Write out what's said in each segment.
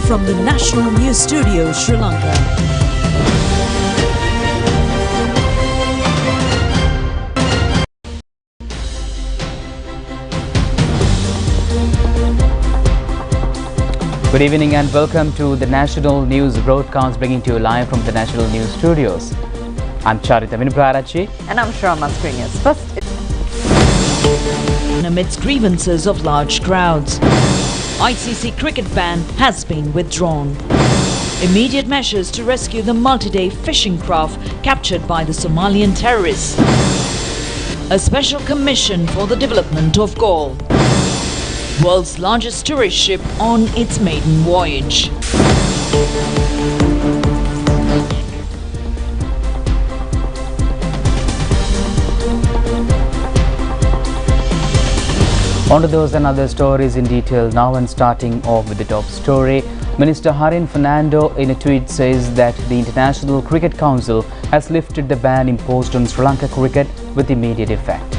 from the National News Studio, Sri Lanka. Good evening and welcome to the National News broadcast bringing to you live from the National News Studios. I'm Charita Vinuparachi. And I'm Sharma Screeners. First, amidst grievances of large crowds, ICC Cricket Ban has been withdrawn. Immediate measures to rescue the multi-day fishing craft captured by the Somalian terrorists. A special commission for the development of Galle. World's largest tourist ship on its maiden voyage. On to those and other stories in detail now, and starting off with the top story. Minister Harin Fernando in a tweet says that the International Cricket Council has lifted the ban imposed on Sri Lanka cricket with immediate effect.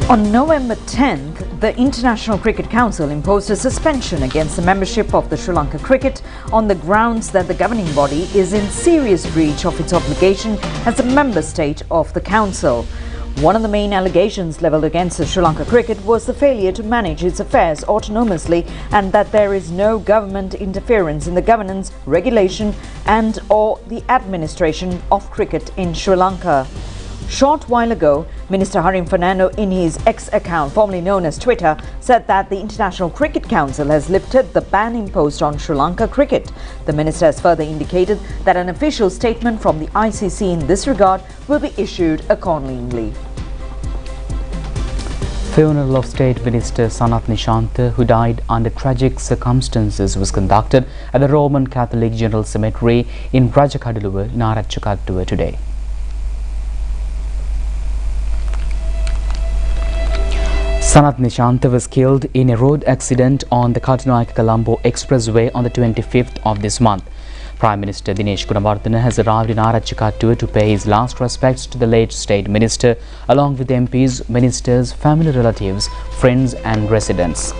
on November 10th, the International Cricket Council imposed a suspension against the membership of the Sri Lanka cricket on the grounds that the governing body is in serious breach of its obligation as a member state of the council. One of the main allegations levelled against the Sri Lanka cricket was the failure to manage its affairs autonomously and that there is no government interference in the governance, regulation and or the administration of cricket in Sri Lanka. Short while ago, Minister Harin Fernando in his X account, formerly known as Twitter, said that the International Cricket Council has lifted the ban imposed on Sri Lanka cricket. The minister has further indicated that an official statement from the ICC in this regard will be issued accordingly. Funeral of State Minister Sanat Nishant, who died under tragic circumstances, was conducted at the Roman Catholic General Cemetery in Rajakaduluwa, Narachakattuwa today. Sanat Nishant was killed in a road accident on the Katunayake-Colombo Expressway on the 25th of this month. Prime Minister Deni has arrived in Arachikattuwa to pay his last respects to the late State Minister, along with MPs, ministers, family relatives, friends and residents.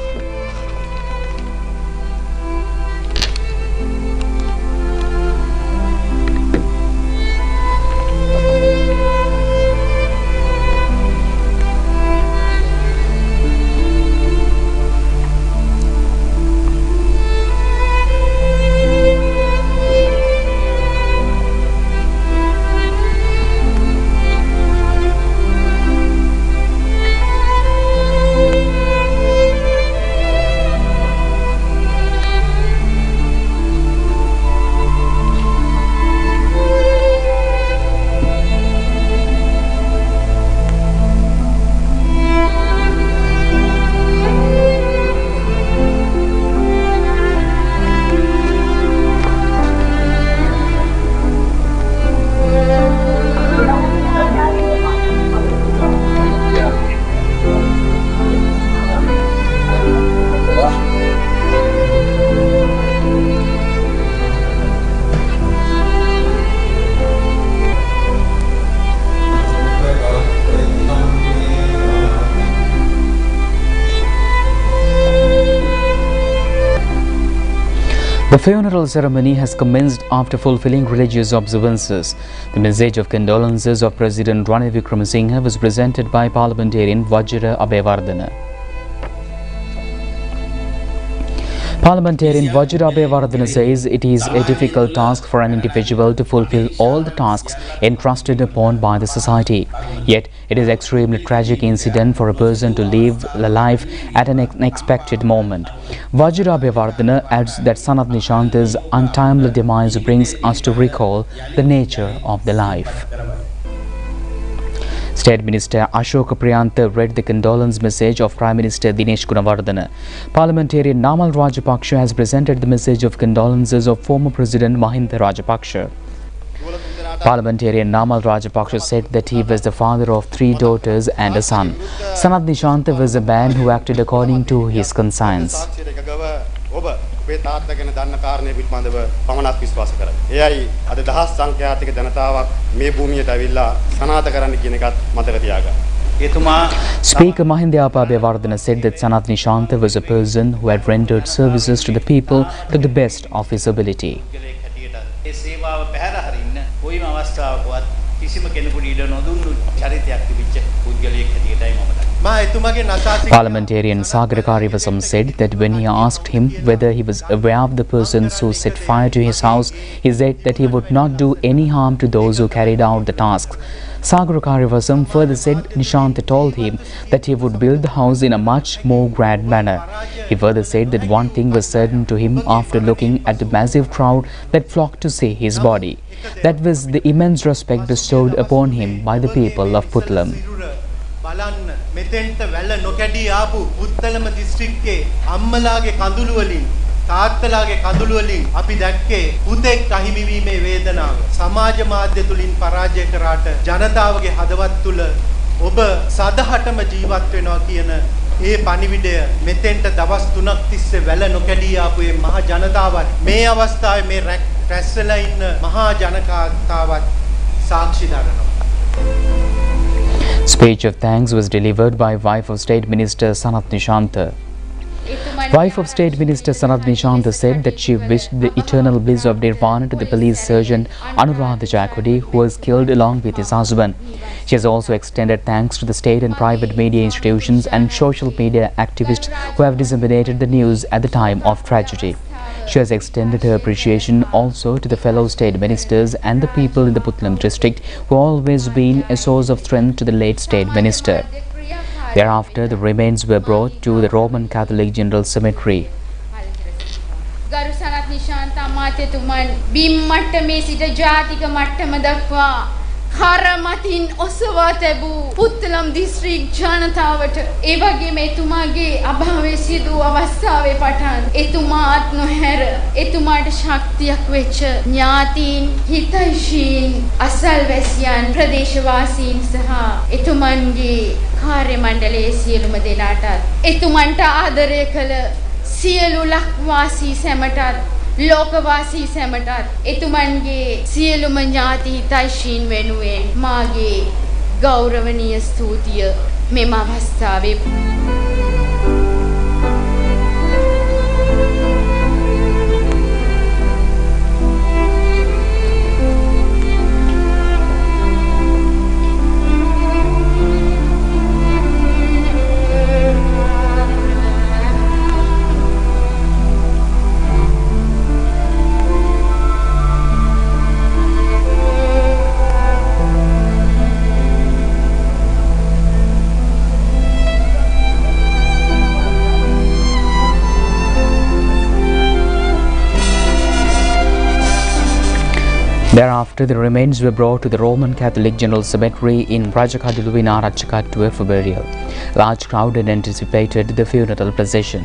The funeral ceremony has commenced after fulfilling religious observances. The message of condolences of President Ranil Wickremesinghe was presented by parliamentarian Vajira Abeyewardene. Parliamentarian Vajira Abeyewardene says it is a difficult task for an individual to fulfill all the tasks entrusted upon by the society. Yet, it is extremely tragic incident for a person to leave the life at an unexpected moment. Vajira Abeyewardene adds that Sanat Nishant's untimely demise brings us to recall the nature of the life. State Minister Ashoka Priyantha read the condolence message of Prime Minister Dinesh Gunawardena. Parliamentarian Namal Rajapaksa has presented the message of condolences of former President Mahinda Rajapaksa. Parliamentarian Namal Rajapaksa said that he was the father of 3 daughters and a son. Sanat Nishant was a man who acted according to his conscience. අපේ තාත්තා ගැන දන්න කාරණේ පිළිබඳව පමණක් විශ්වාස කරයි. එයයි අද දහස් සංඛ්‍යාතික ජනතාවක් මේ භූමියට ඇවිල්ලා සනාථ කරන්න කියන එකත් මතක තියාගන්න. Speaker Mahinda Abeyewardena said that Sanat Nishant was a person who had rendered services to the people to the best of his ability. Parliamentarian Sagar Karivasam said that when he asked him whether he was aware of the persons who set fire to his house, he said that he would not do any harm to those who carried out the tasks. Sagar Karivasam further said Nishant told him that he would build the house in a much more grand manner. He further said that one thing was certain to him after looking at the massive crowd that flocked to see his body. That was the immense respect bestowed upon him by the people of Puttalam. බලන්න මෙතෙන්ට වැල නොකැඩී ආපු පුත්තලම දිස්ත්‍රික්කයේ අම්මලාගේ කඳුළු වලින් තාත්තලාගේ කඳුළු වලින් අපි දැක්කේ පුතෙක් අහිමි වීමේ වේදනාව සමාජ මාධ්‍ය තුලින් පරාජය කරාට ජනතාවගේ හදවත් තුල ඔබ සදහටම ජීවත් වෙනවා කියන ඒ පණිවිඩය මෙතෙන්ට දවස් 3ක් තිස්සේ වැල නොකැඩී ආපු මේ මහා ජනතාවත් මේ අවස්ථාවේ මේ රැස් වෙලා ඉන්න මහා ජනතාවත් සාක්ෂි දරනවා. Speech of thanks was delivered by Wife of State Minister Sanat Nishant. Wife of State Minister Sanat Nishant said that she wished the eternal bliss of nirvana to the police sergeant Anuradha Jakwadi, who was killed along with his husband. She has also extended thanks to the state and private media institutions and social media activists who have disseminated the news at the time of tragedy. She has extended her appreciation also to the fellow state ministers and the people in the Puttalam district who have always been a source of strength to the late state minister. Thereafter, the remains were brought to the Roman Catholic General Cemetery. ගරු සනත් නිශාන්ත අමාත්‍යතුමන් බිම් මට්ටමේ සිට ජාතික මට්ටම දක්වා කරමතින් ඔසවා තැබූ Puttalam district ජනතාවට ඒ වගේම එතුමාගේ අභාවයේ සිදු අවස්ථාවේ පටන් එතුමාත් නොහැර එතුමාට ශක්තියක් වෙච්ච ඥාතීන් හිතයිශීන් අසල්වැසියන් ප්‍රදේශවාසීන් සහ එතුමන්ගේ කාර්ය මණ්ඩලයේ සියලුම දෙනාටත් එතුමන්ට ආදරය කළ සියලු ලක්වාසී සැමටත් ලෝකවාසී සැමටත් එතුමන්ගේ සියලුම ඥාති හිතයිශීන් වෙනුවෙන් මාගේ ගෞරවනීය ස්තුතිය මෙම අවස්ථාවේ Thereafter, the remains were brought to the Roman Catholic General Cemetery in Rajakaduwina Ratchakattuwa for burial. Large crowd had anticipated the funeral procession.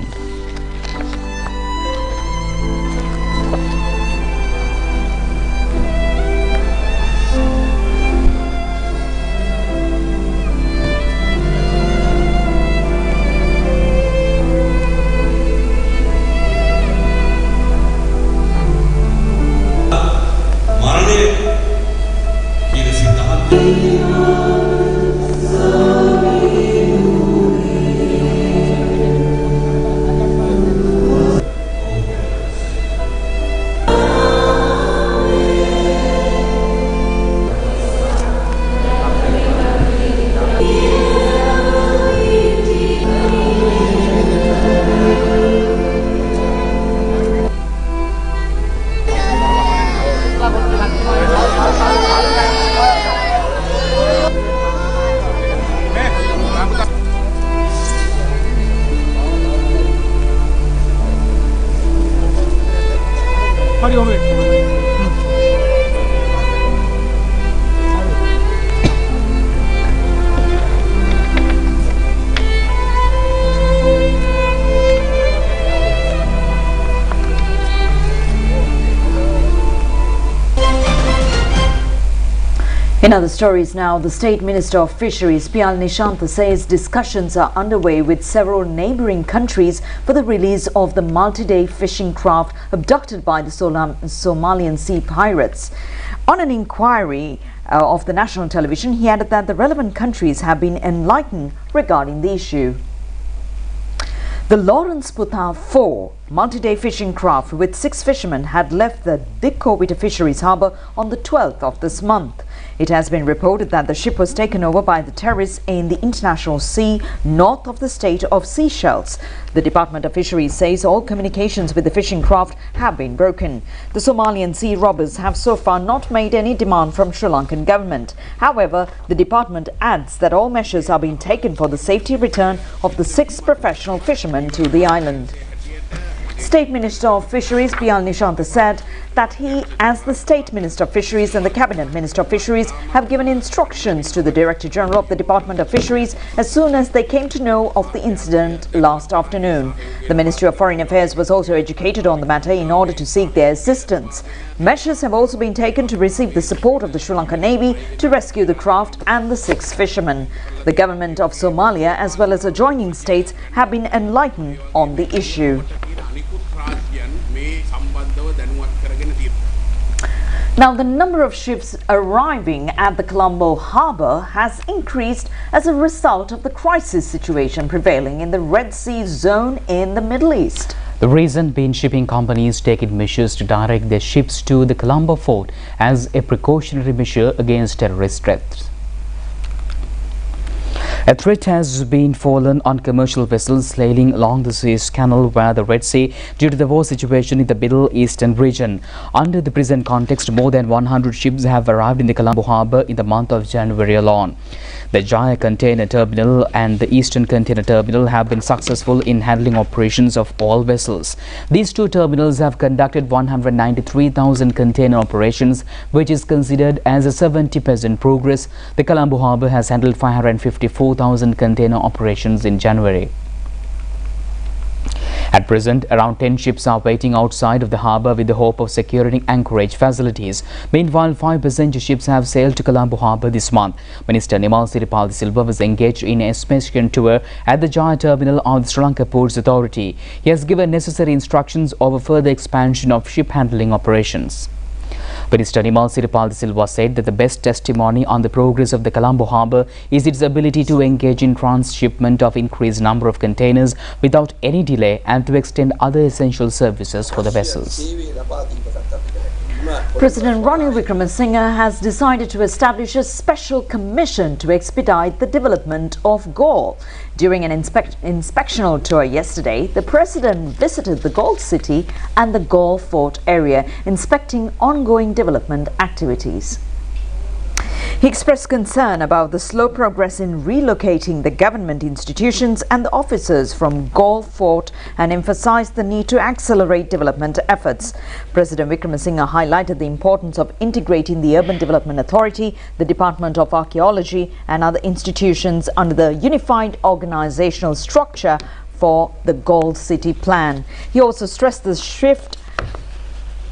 In other stories now, the State Minister of Fisheries, Nishant, says discussions are underway with several neighbouring countries for the release of the multi-day fishing craft abducted by the Somalian sea pirates. On an inquiry of the national television, he added that the relevant countries have been enlightened regarding the issue. The Lawrence Puta 4 multi-day fishing craft with 6 fishermen had left the Dikkovita Fisheries harbour on the 12th of this month. It has been reported that the ship was taken over by the terrorists in the international sea north of the state of Seychelles. The Department of Fisheries says all communications with the fishing craft have been broken. The Somalian sea robbers have so far not made any demand from Sri Lankan government. However, the department adds that all measures are being taken for the safety return of the 6 professional fishermen to the island. State Minister of Fisheries Nishant said that he, as the State Minister of Fisheries and the Cabinet Minister of Fisheries, have given instructions to the Director General of the Department of Fisheries as soon as they came to know of the incident last afternoon. The Ministry of Foreign Affairs was also educated on the matter in order to seek their assistance. Measures have also been taken to receive the support of the Sri Lankan Navy to rescue the craft and the 6 fishermen. The government of Somalia as well as adjoining states have been enlightened on the issue. Now, the number of ships arriving at the Colombo harbour has increased as a result of the crisis situation prevailing in the Red Sea zone in the Middle East. The reason being shipping companies taking measures to direct their ships to the Colombo fort as a precautionary measure against terrorist threats. A threat has been fallen on commercial vessels sailing along the Suez Canal via the Red Sea due to the war situation in the Middle Eastern region. Under the present context, more than 100 ships have arrived in the Colombo harbour in the month of January alone. The Jaya Container Terminal and the Eastern Container Terminal have been successful in handling operations of all vessels. These 2 terminals have conducted 193,000 container operations, which is considered as a 70% progress. The Colombo harbour has handled 554,000 container operations in January. At present, around 10 ships are waiting outside of the harbour with the hope of securing anchorage facilities. Meanwhile, 5 passenger ships have sailed to Colombo harbour this month. Minister Nimal Siripal Silva was engaged in a inspection tour at the Jaya terminal of the Sri Lanka Ports Authority. He has given necessary instructions over further expansion of ship handling operations. Minister Nimal Siripal Silva said that the best testimony on the progress of the Colombo harbour is its ability to engage in transshipment of increased number of containers without any delay and to extend other essential services for the vessels. President Ranil Wickremesinghe has decided to establish a special commission to expedite the development of Galle. During an inspectional tour yesterday, the president visited the Galle city and the Galle fort area, inspecting ongoing development activities. He expressed concern about the slow progress in relocating the government institutions and the officers from Galle Fort and emphasized the need to accelerate development efforts. President Wickremesinghe highlighted the importance of integrating the Urban Development Authority, the Department of Archaeology and other institutions under the unified organizational structure for the Galle City Plan. He also stressed the swift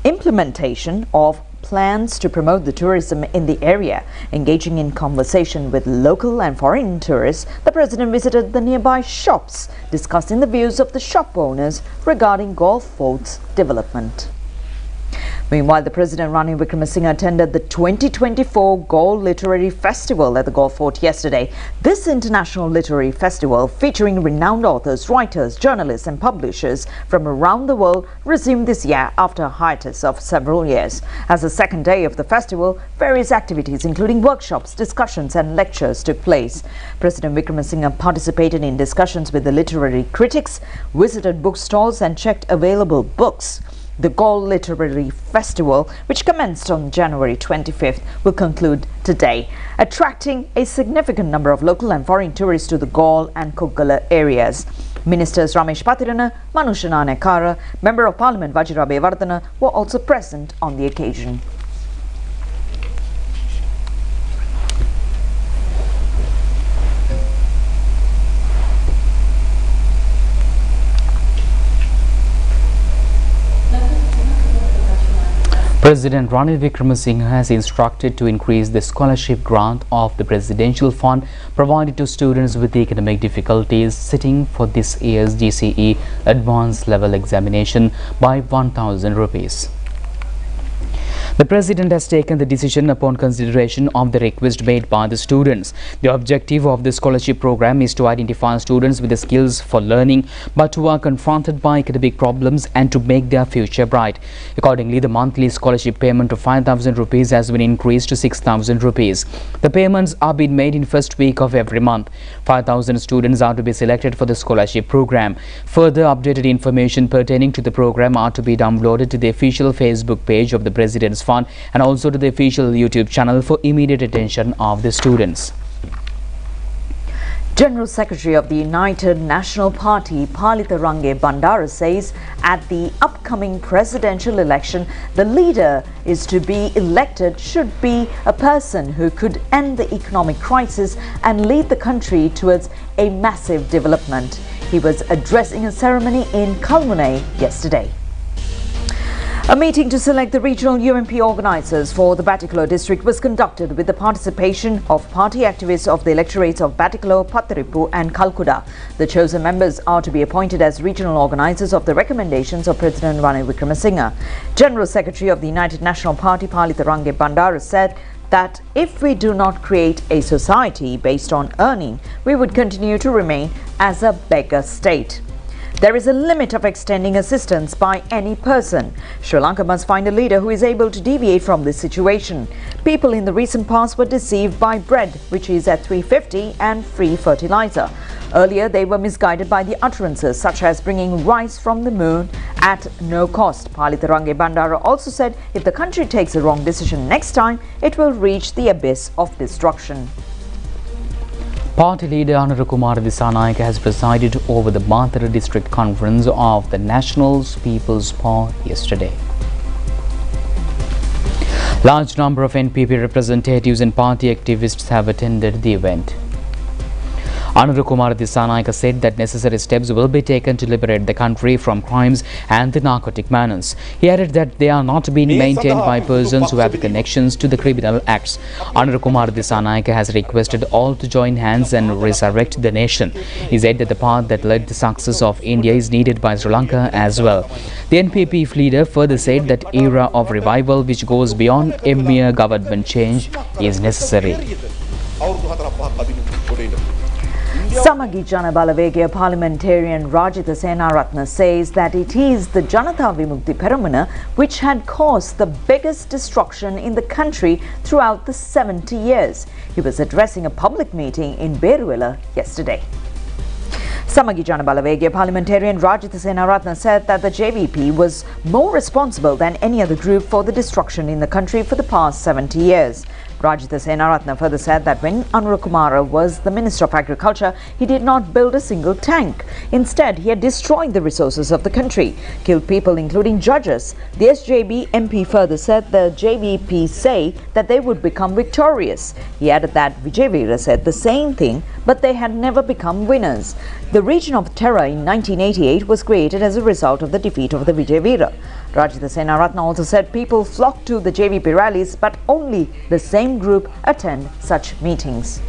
implementation of plans to promote the tourism in the area. Engaging in conversation with local and foreign tourists, the president visited the nearby shops, discussing the views of the shop owners regarding Galle Fort's development. Meanwhile, the President Ranil Wickremesinghe attended the 2024 Galle Literary Festival at the Galle Fort yesterday. This international literary festival, featuring renowned authors, writers, journalists and publishers from around the world, resumed this year after a hiatus of several years. As the second day of the festival, various activities including workshops, discussions and lectures took place. President Wickremesinghe participated in discussions with the literary critics, visited bookstores and checked available books. The Galle Literary Festival, which commenced on January 25th, will conclude today, attracting a significant number of local and foreign tourists to the Galle and Koggala areas. Ministers Ramesh Patirana, Manushana Nekara, Member of Parliament Vajira Bewardhana were also present on the occasion. President Ranil Wickremesinghe has instructed to increase the scholarship grant of the Presidential Fund provided to students with economic difficulties sitting for this year's GCE Advanced Level Examination by 1,000 rupees. The President has taken the decision upon consideration of the request made by the students. The objective of the scholarship program is to identify students with the skills for learning but who are confronted by academic problems and to make their future bright. Accordingly, the monthly scholarship payment of 5,000 rupees has been increased to 6,000 rupees. The payments are being made in first week of every month. 5,000 students are to be selected for the scholarship program. Further updated information pertaining to the program are to be downloaded to the official Facebook page of the President's Fund and also to the official YouTube channel for immediate attention of the students. General Secretary of the United National Party, Palitharange Bandara, says at the upcoming presidential election, the leader is to be elected should be a person who could end the economic crisis and lead the country towards a massive development. He was addressing a ceremony in Kalmune yesterday. A meeting to select the regional UMP organisers for the Batticaloa district was conducted with the participation of party activists of the electorates of Batticaloa, Pathiripu and Kalkuda. The chosen members are to be appointed as regional organisers of the recommendations of President Ranil Wickremesinghe. General Secretary of the United National Party, Palitharange Bandara, said that if we do not create a society based on earning, we would continue to remain as a beggar state. There is a limit of extending assistance by any person. Sri Lanka must find a leader who is able to deviate from this situation. People in the recent past were deceived by bread, which is at 350, and free fertilizer. Earlier, they were misguided by the utterances such as bringing rice from the moon at no cost. Palitharange Bandara also said if the country takes a wrong decision next time, it will reach the abyss of destruction. Party leader Anurukumar Dissanayake has presided over the Mathura District Conference of the National People's Party yesterday. Large number of NPP representatives and party activists have attended the event. Anurukumar Dissanayake said that necessary steps will be taken to liberate the country from crimes and the narcotic menace. He added that they are not being maintained by persons who have connections to the criminal acts. Anurukumar Dissanayake has requested all to join hands and resurrect the nation. He said that the path that led the success of India is needed by Sri Lanka as well. The NPP leader further said that era of revival which goes beyond a mere government change is necessary. Samagi Jana Balawegaya parliamentarian Rajitha Senaratne says that it is the Janatha Vimukti Peramuna which had caused the biggest destruction in the country throughout the 70 years. He was addressing a public meeting in Beruwela yesterday. Samagi Jana Balawegaya parliamentarian Rajitha Senaratne said that the JVP was more responsible than any other group for the destruction in the country for the past 70 years. Rajitha Senaratne further said that when Anurukumara was the Minister of Agriculture, he did not build a single tank. Instead, he had destroyed the resources of the country, killed people including judges. The SJB MP further said the JVP say that they would become victorious. He added that Vijayveera said the same thing, but they had never become winners. The region of terror in 1988 was created as a result of the defeat of the Vijayveera. Rajitha Senaratne also said people flock to the JVP rallies, but only the same group attend such meetings.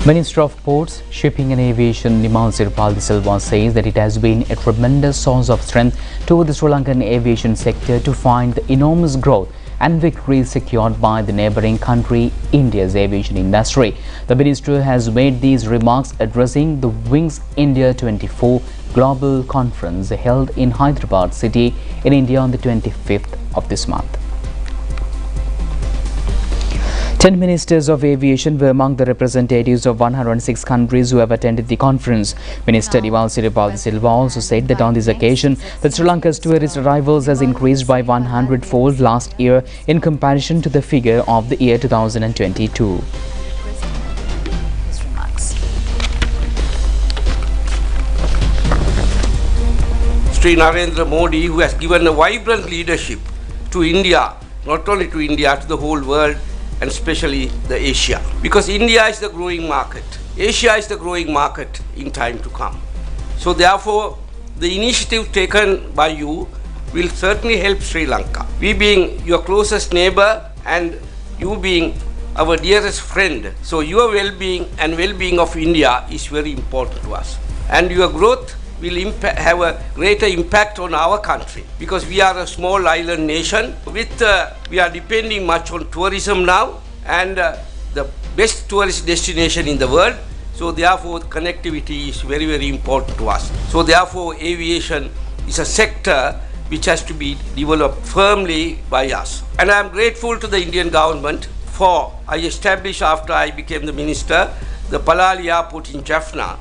Minister of Ports, Shipping and Aviation Nimal Sirpal De Silva says that it has been a tremendous source of strength to the Sri Lankan aviation sector to find the enormous growth and victories secured by the neighbouring country, India's aviation industry. The minister has made these remarks addressing the Wings India 24 Global Conference held in Hyderabad city in India on the 25th of this month. 10 ministers of aviation were among the representatives of 106 countries who have attended the conference. Minister Nimal Sirpal De Silva also said that on this occasion, that Sri Lanka's tourist arrivals has increased by 100-fold last year in comparison to the figure of the year 2022. Sri Narendra Modi, who has given a vibrant leadership to India, not only to India, to the whole world, and especially the Asia. Because India is the growing market. Asia is the growing market in time to come. So therefore, the initiative taken by you will certainly help Sri Lanka. We being your closest neighbor and you being our dearest friend, so your well-being and well-being of India is very important to us. And your growth will have a greater impact on our country because we are a small island nation. We are depending much on tourism now and the best tourist destination in the world. So therefore connectivity is very, very important to us. So therefore aviation is a sector which has to be developed firmly by us. And I am grateful to the Indian government for I established after I became the minister the Palali Airport in Jaffna,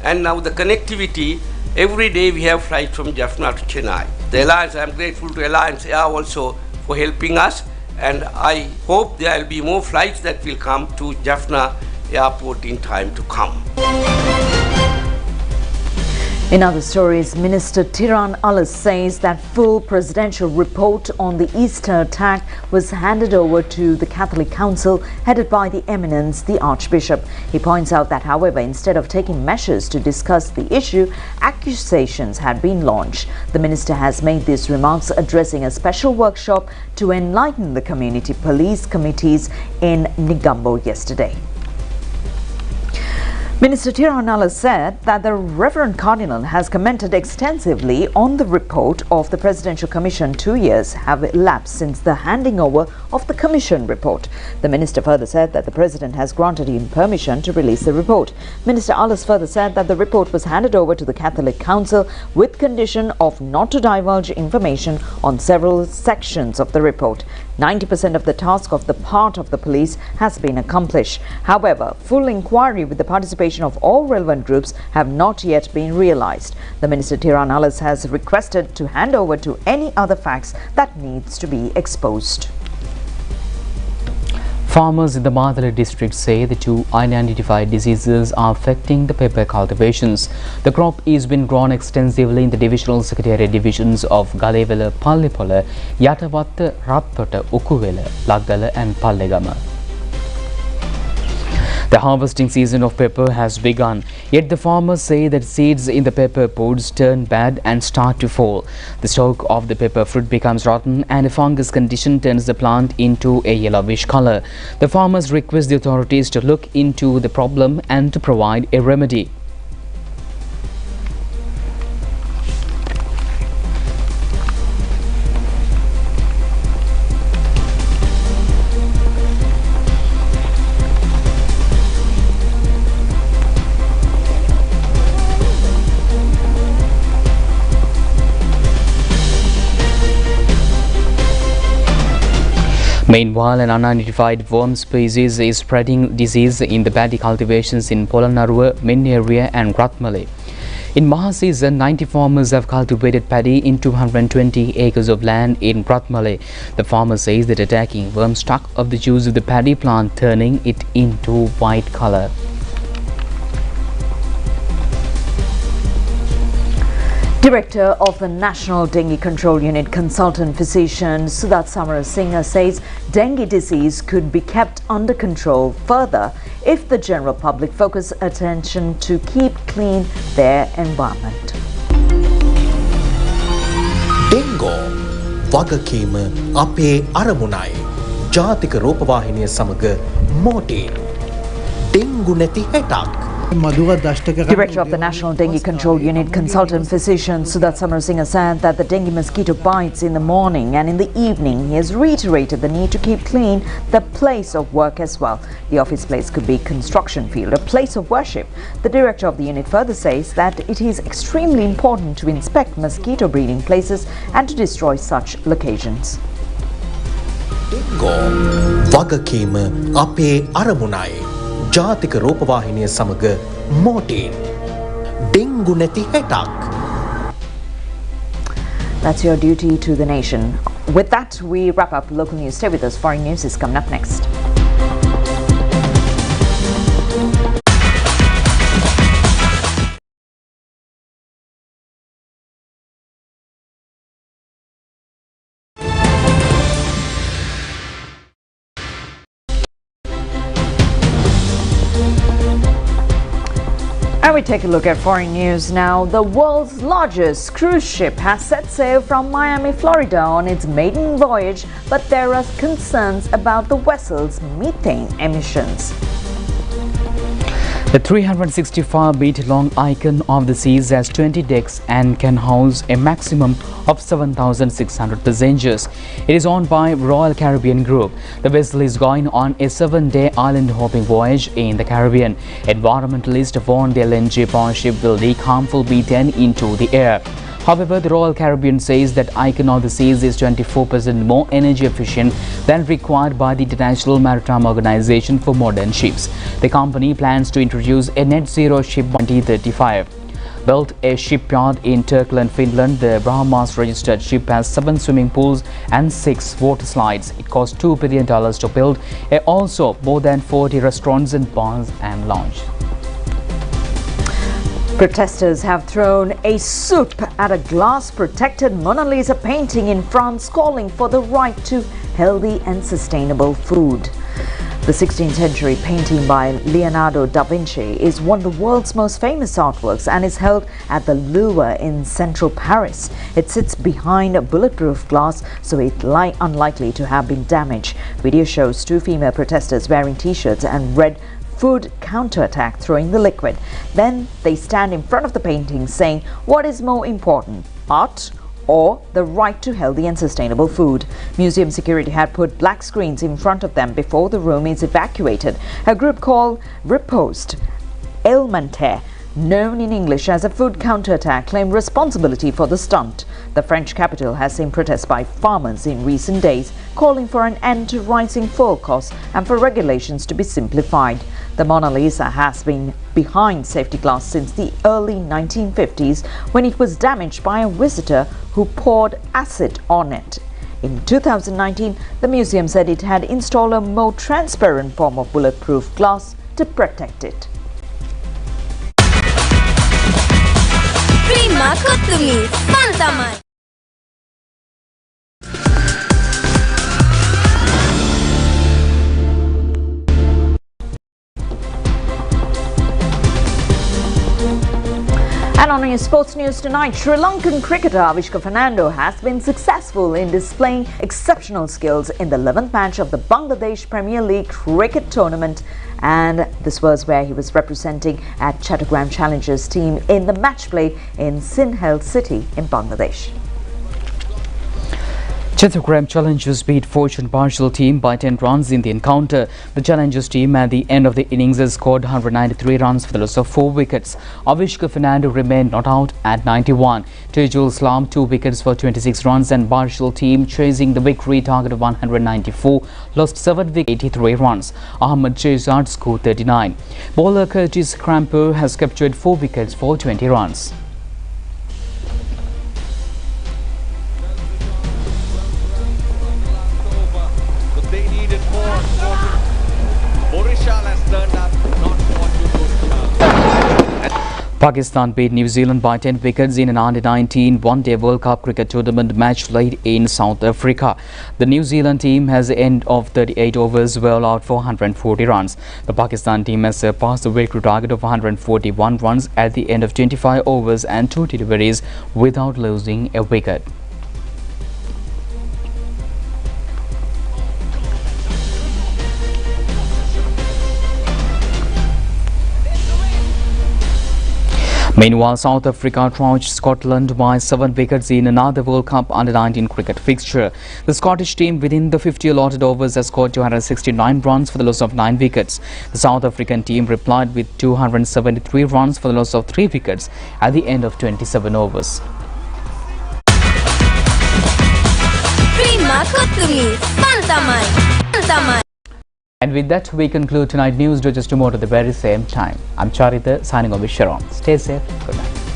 and now the connectivity. Every day we have flights from Jaffna to Chennai. The Alliance, I am grateful to Alliance Air also for helping us, and I hope there will be more flights that will come to Jaffna Airport in time to come. In other stories, Minister Tiran Alas says that full presidential report on the Easter attack was handed over to the Catholic Council headed by the eminence, the Archbishop. He points out that, however, instead of taking measures to discuss the issue, accusations had been launched. The minister has made these remarks addressing a special workshop to enlighten the community police committees in Negombo yesterday. Minister Tiran Alas said that the Reverend Cardinal has commented extensively on the report of the Presidential Commission. 2 years have elapsed since the handing over of the Commission report. The minister further said that the President has granted him permission to release the report. Minister Alas further said that the report was handed over to the Catholic Council with condition of not to divulge information on several sections of the report. 90% of the task of the part of the police has been accomplished. However, full inquiry with the participation of all relevant groups have not yet been realized. The Minister Tiran Alas has requested to hand over to any other facts that needs to be exposed. Farmers in the Madala district say the two unidentified diseases are affecting the pepper cultivations. The crop is being grown extensively in the divisional secretariat divisions of Galewala, Pallipola, Yatawatta, Rattota, Ukuwela, Lagdala and Pallegama. The harvesting season of pepper has begun, yet the farmers say that seeds in the pepper pods turn bad and start to fall. The stalk of the pepper fruit becomes rotten and a fungus condition turns the plant into a yellowish color. The farmers request the authorities to look into the problem and to provide a remedy. Meanwhile, an unidentified worm species is spreading disease in the paddy cultivations in Polanaruwa, Minneria and Ratmale. In Maha season, 90 farmers have cultivated paddy in 220 acres of land in Ratmale. The farmer says that attacking worm stuck of the juice of the paddy plant, turning it into white color. Director of the National Dengue Control Unit, Consultant Physician Sudat Samarasinghe says dengue disease could be kept under control further if the general public focus attention to keep clean their environment. Dengue වගකීම අපේ අරමුණයි. ජාතික රූපවාහිනිය සමග මෝටේ. Dengue නැති හැටක්. Director of the National Dengue Control Unit, Consultant Physician Sudat Samarasinghe said that the dengue mosquito bites in the morning and in the evening. He has reiterated the need to keep clean the place of work as well. The office place could be construction field, a place of worship. The director of the unit further says that it is extremely important to inspect mosquito breeding places and to destroy such locations. Dengue වගකීම අපේ අරමුණයි. ජාතික රූපවාහිනිය සමග මෝටේ. Dengue නැති හැටක්. That's your duty to the nation. With that, we wrap up local news. Stay with us. Foreign news is coming up next. And we take a look at foreign news now. The world's largest cruise ship has set sail from Miami, Florida on its maiden voyage, but there are concerns about the vessel's methane emissions. The 365-meter-long Icon of the Seas has 20 decks and can house a maximum of 7,600 passengers. It is owned by Royal Caribbean Group. The vessel is going on a 7-day island-hopping voyage in the Caribbean. Environmentalists warn the LNG power ship will leak harmful methane into the air. However, the Royal Caribbean says that Icon of the Seas is 24% more energy efficient than required by the International Maritime Organization for modern ships. The company plans to introduce a net zero ship by 2035. Built a shipyard in Turkland, Finland, the Bahamas-registered ship has 7 swimming pools and 6 water slides. It cost $2 billion to build. Also, more than 40 restaurants and bars and lounge. Protesters have thrown a soup at a glass-protected Mona Lisa painting in France, calling for the right to healthy and sustainable food. The 16th century painting by Leonardo da Vinci is one of the world's most famous artworks and is held at the Louvre in central Paris. It sits behind bulletproof glass, so it's unlikely to have been damaged. Video shows 2 female protesters wearing t-shirts and red food counterattack throwing the liquid. Then they stand in front of the painting saying, what is more important, art or the right to healthy and sustainable food? Museum security had put black screens in front of them before the room is evacuated. A group called Riposte Alimentaire, known in English as a food counterattack, claimed responsibility for the stunt. The French capital has seen protests by farmers in recent days, calling for an end to rising fuel costs and for regulations to be simplified. The Mona Lisa has been behind safety glass since the early 1950s, when it was damaged by a visitor who poured acid on it. In 2019, the museum said it had installed a more transparent form of bulletproof glass to protect it. Prima Kutumi, Pantamai. And on your sports news tonight, Sri Lankan cricketer Avishka Fernando has been successful in displaying exceptional skills in the 11th match of the Bangladesh Premier League cricket tournament. And this was where he was representing at Chattogram Challengers team in the match play in Sinhel city in Bangladesh. Chattogram Challengers beat Fortune Partial team by 10 runs in the encounter. The Challengers team at the end of the innings has scored 193 runs for the loss of 4 wickets. Avishka Fernando remained not out at 91. Tejul slammed 2 wickets for 26 runs and Partial team, chasing the victory target of 194, lost 7 wickets, 83 runs. Ahmed Shehzad scored 39. Bowler Curtis Crampo has captured 4 wickets for 20 runs. Pakistan beat New Zealand by 10 wickets in an under-19 one-day World Cup cricket tournament match played in South Africa. The New Zealand team has the end of 38 overs well out for 140 runs. The Pakistan team has surpassed the victory target of 141 runs at the end of 25 overs and 2 deliveries without losing a wicket. Meanwhile, South Africa trounced Scotland by 7 wickets in another World Cup under-19 cricket fixture. The Scottish team within the 50 allotted overs has scored 269 runs for the loss of 9 wickets. The South African team replied with 273 runs for the loss of 3 wickets at the end of 27 overs. Prima Kutumi, Pantamai. And with that, we conclude tonight's news. Do just tomorrow at the very same time. I'm Charita signing off with Sharon. Stay safe. Good night.